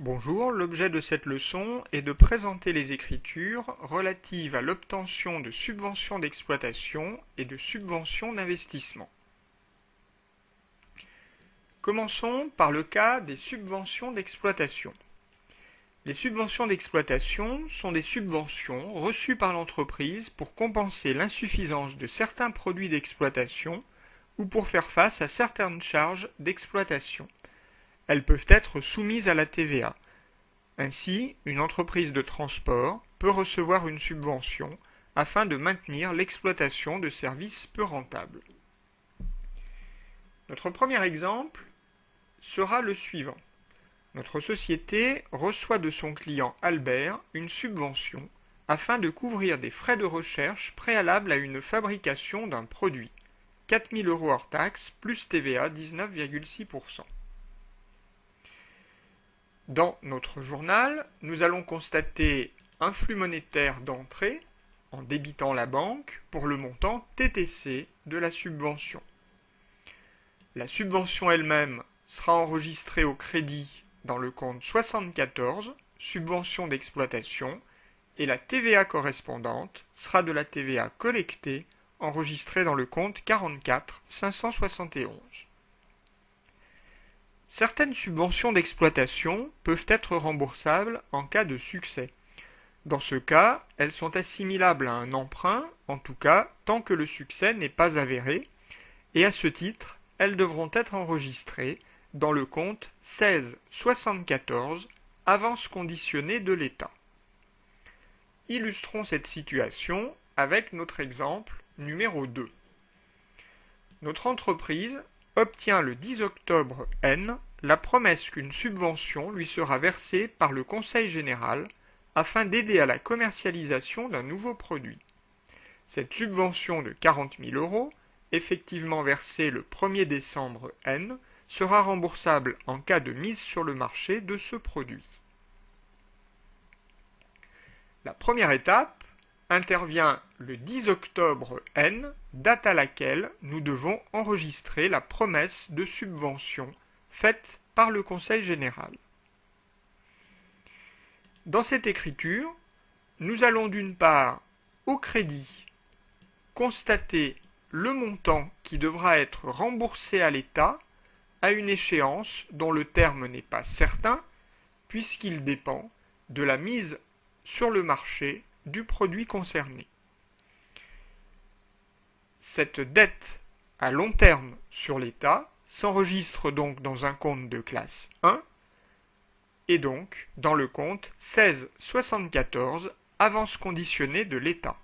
Bonjour, l'objet de cette leçon est de présenter les écritures relatives à l'obtention de subventions d'exploitation et de subventions d'investissement. Commençons par le cas des subventions d'exploitation. Les subventions d'exploitation sont des subventions reçues par l'entreprise pour compenser l'insuffisance de certains produits d'exploitation ou pour faire face à certaines charges d'exploitation. Elles peuvent être soumises à la TVA. Ainsi, une entreprise de transport peut recevoir une subvention afin de maintenir l'exploitation de services peu rentables. Notre premier exemple sera le suivant. Notre société reçoit de son client Albert une subvention afin de couvrir des frais de recherche préalables à une fabrication d'un produit. 4 000 € hors taxes plus TVA 19,6%. Dans notre journal, nous allons constater un flux monétaire d'entrée en débitant la banque pour le montant TTC de la subvention. La subvention elle-même sera enregistrée au crédit dans le compte 74, subvention d'exploitation, et la TVA correspondante sera de la TVA collectée enregistrée dans le compte 44 571. Certaines subventions d'exploitation peuvent être remboursables en cas de succès. Dans ce cas, elles sont assimilables à un emprunt, en tout cas tant que le succès n'est pas avéré, et à ce titre, elles devront être enregistrées dans le compte 1674, avance conditionnée de l'État. Illustrons cette situation avec notre exemple numéro 2. Notre entreprise obtient le 10 octobre N la promesse qu'une subvention lui sera versée par le Conseil général afin d'aider à la commercialisation d'un nouveau produit. Cette subvention de 40 000 €, effectivement versée le 1er décembre N, sera remboursable en cas de mise sur le marché de ce produit. La première étape intervient le 10 octobre N, date à laquelle nous devons enregistrer la promesse de subvention faite par le Conseil général. Dans cette écriture, nous allons d'une part, au crédit, constater le montant qui devra être remboursé à l'État à une échéance dont le terme n'est pas certain, puisqu'il dépend de la mise sur le marché du produit concerné. Cette dette à long terme sur l'État s'enregistre donc dans un compte de classe 1 et donc dans le compte 1674, avance conditionnée de l'État.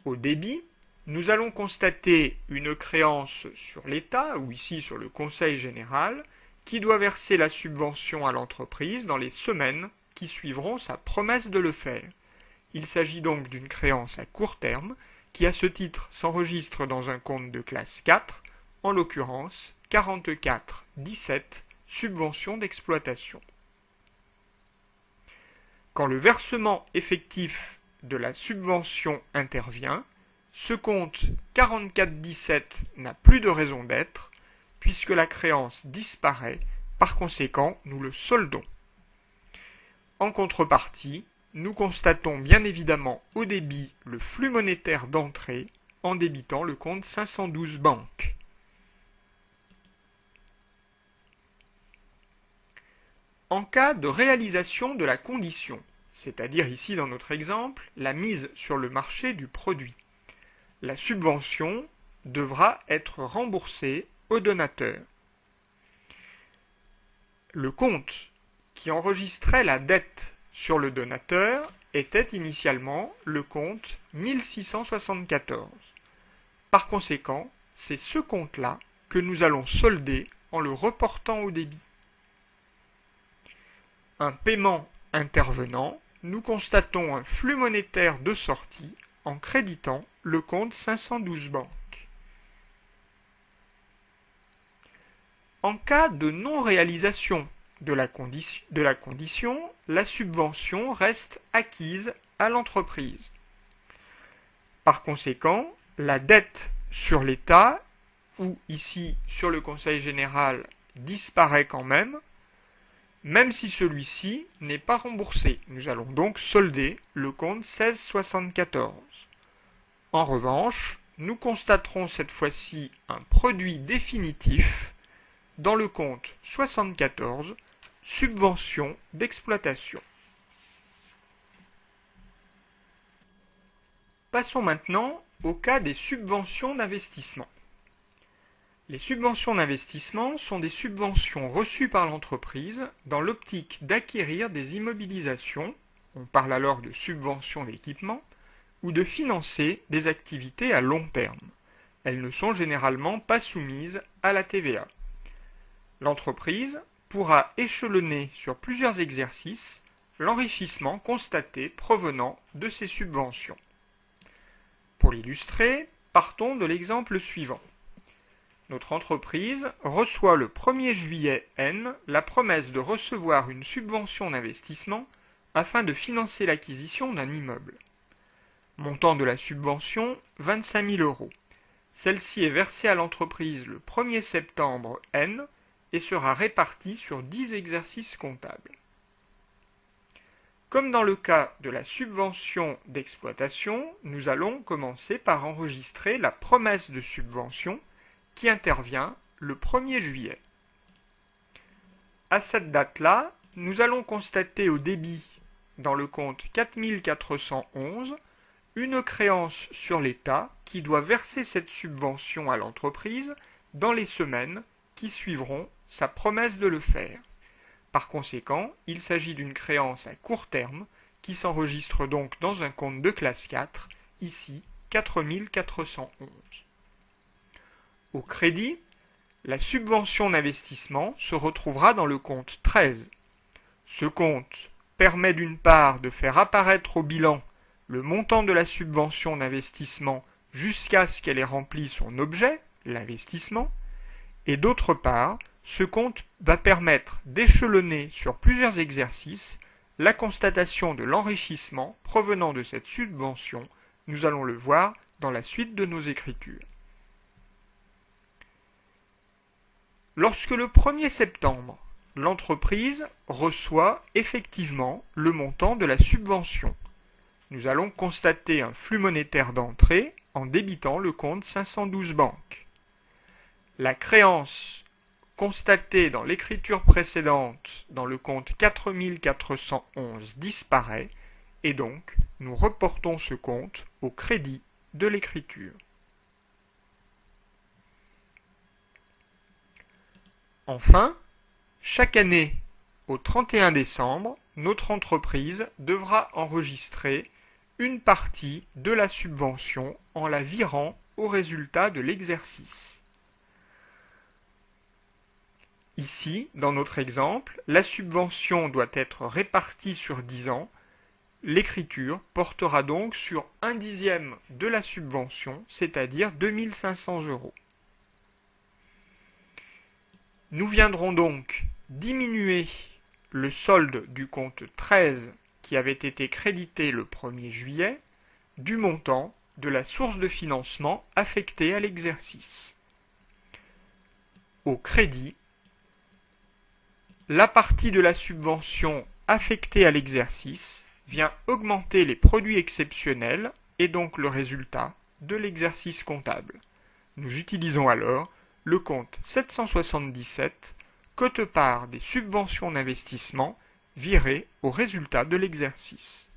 Au débit, nous allons constater une créance sur l'État, ou ici sur le Conseil général, qui doit verser la subvention à l'entreprise dans les semaines qui suivront sa promesse de le faire. Il s'agit donc d'une créance à court terme, qui à ce titre s'enregistre dans un compte de classe 4, en l'occurrence 44-17, subvention d'exploitation. Quand le versement effectif de la subvention intervient, ce compte 44-17 n'a plus de raison d'être, puisque la créance disparaît, par conséquent nous le soldons. En contrepartie, nous constatons bien évidemment au débit le flux monétaire d'entrée en débitant le compte 512 banque. En cas de réalisation de la condition, c'est-à-dire ici dans notre exemple, la mise sur le marché du produit, la subvention devra être remboursée au donateur. Le compte qui enregistrait la dette sur le donateur était initialement le compte 1674. Par conséquent, c'est ce compte-là que nous allons solder en le reportant au débit. Un paiement intervenant, nous constatons un flux monétaire de sortie en créditant le compte 512 banque. En cas de non-réalisation de la condition, la subvention reste acquise à l'entreprise. Par conséquent, la dette sur l'État, ou ici sur le Conseil général, disparaît quand même, même si celui-ci n'est pas remboursé. Nous allons donc solder le compte 1674. En revanche, nous constaterons cette fois-ci un produit définitif dans le compte 74, subvention d'exploitation. Passons maintenant au cas des subventions d'investissement. Les subventions d'investissement sont des subventions reçues par l'entreprise dans l'optique d'acquérir des immobilisations, on parle alors de subventions d'équipement, ou de financer des activités à long terme. Elles ne sont généralement pas soumises à la TVA. L'entreprise pourra échelonner sur plusieurs exercices l'enrichissement constaté provenant de ces subventions. Pour l'illustrer, partons de l'exemple suivant. Notre entreprise reçoit le 1er juillet N la promesse de recevoir une subvention d'investissement afin de financer l'acquisition d'un immeuble. Montant de la subvention, 25 000 euros. Celle-ci est versée à l'entreprise le 1er septembre N et sera répartie sur 10 exercices comptables. Comme dans le cas de la subvention d'exploitation, nous allons commencer par enregistrer la promesse de subvention qui intervient le 1er juillet. À cette date-là, nous allons constater au débit, dans le compte 4411, une créance sur l'État qui doit verser cette subvention à l'entreprise dans les semaines qui suivront sa promesse de le faire. Par conséquent, il s'agit d'une créance à court terme qui s'enregistre donc dans un compte de classe 4, ici 4411. Au crédit, la subvention d'investissement se retrouvera dans le compte 13. Ce compte permet d'une part de faire apparaître au bilan le montant de la subvention d'investissement jusqu'à ce qu'elle ait rempli son objet, l'investissement, et d'autre part, ce compte va permettre d'échelonner sur plusieurs exercices la constatation de l'enrichissement provenant de cette subvention. Nous allons le voir dans la suite de nos écritures. Lorsque le 1er septembre, l'entreprise reçoit effectivement le montant de la subvention, nous allons constater un flux monétaire d'entrée en débitant le compte 512 banques. La créance constatée dans l'écriture précédente dans le compte 4411 disparaît et donc nous reportons ce compte au crédit de l'écriture. Enfin, chaque année, au 31 décembre, notre entreprise devra enregistrer une partie de la subvention en la virant au résultat de l'exercice. Ici, dans notre exemple, la subvention doit être répartie sur 10 ans. L'écriture portera donc sur 1/10 de la subvention, c'est-à-dire 2 500 euros. Nous viendrons donc diminuer le solde du compte 13 qui avait été crédité le 1er juillet du montant de la source de financement affectée à l'exercice. Au crédit, la partie de la subvention affectée à l'exercice vient augmenter les produits exceptionnels et donc le résultat de l'exercice comptable. Nous utilisons alors le compte 777, quote-part des subventions d'investissement virées au résultat de l'exercice.